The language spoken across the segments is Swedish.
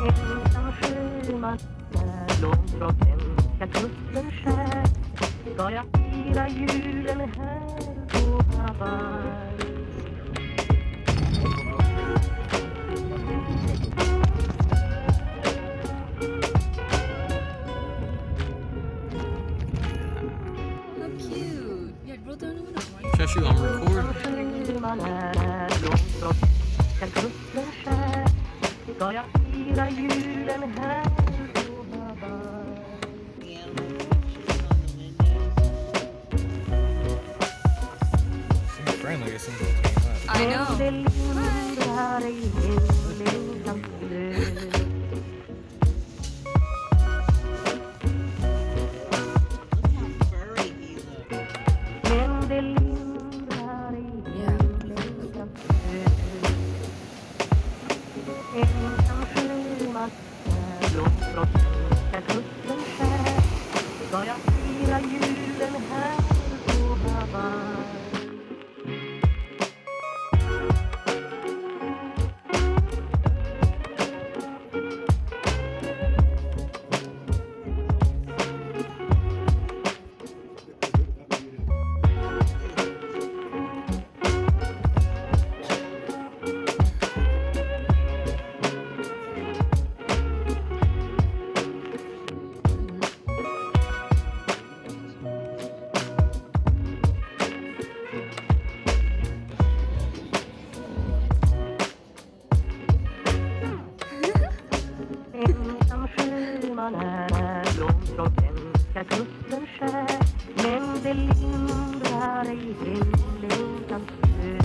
Ensam sjöman när långt från svenska kusten skär ska jag fira julen här på Hawaii. How cute. Yeah, roll down a window. Shashu, I'm recording. Sjöman när långt från svenska kusten skär ska jag fira julen här på Hawaii. Seems friendly as soon as it came up. I know. Det lindrar i himlens glöd. Men det lindrar i himlens glöd. Ensam sjöman när långt från svenska kusten skär ska jag fira julen här på Hawaii. Ensam sjöman är långt från svenska kusten skär men det lindrar i himlens glöd.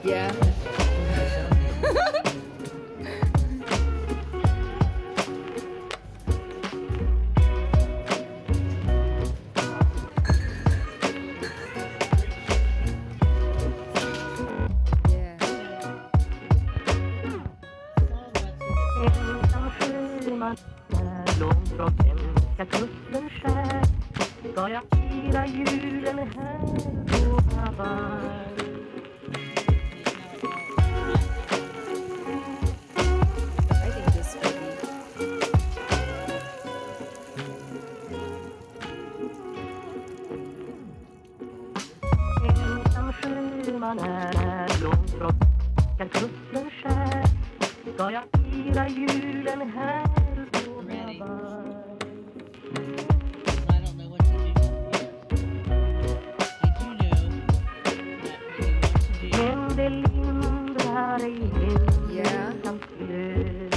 Yeah. Yeah. Ensam sjöman när långt från svenska kusten skär ska jag fira julen här på Hawaii. I think this would be. Ensam sjöman är långt från svenska kusten skär ska jag fira julen här på Hawaii. I don't know what to do. I do know that what you want to do. Men det lindrar i himlens glöd.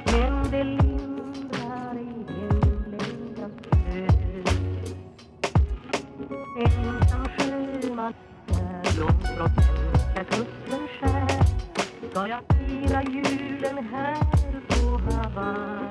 Men det lindrar i himlens glöd. Ensam sjöman när långt från svenska kusten skär ska jag fira julen här på Hawaii.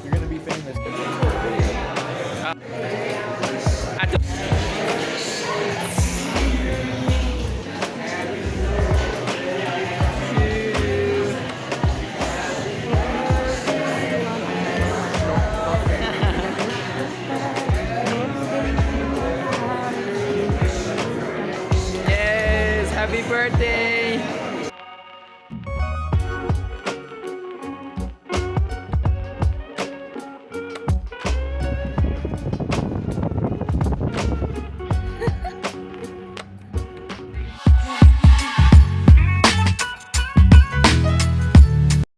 You're gonna be famous. Yes, happy birthday!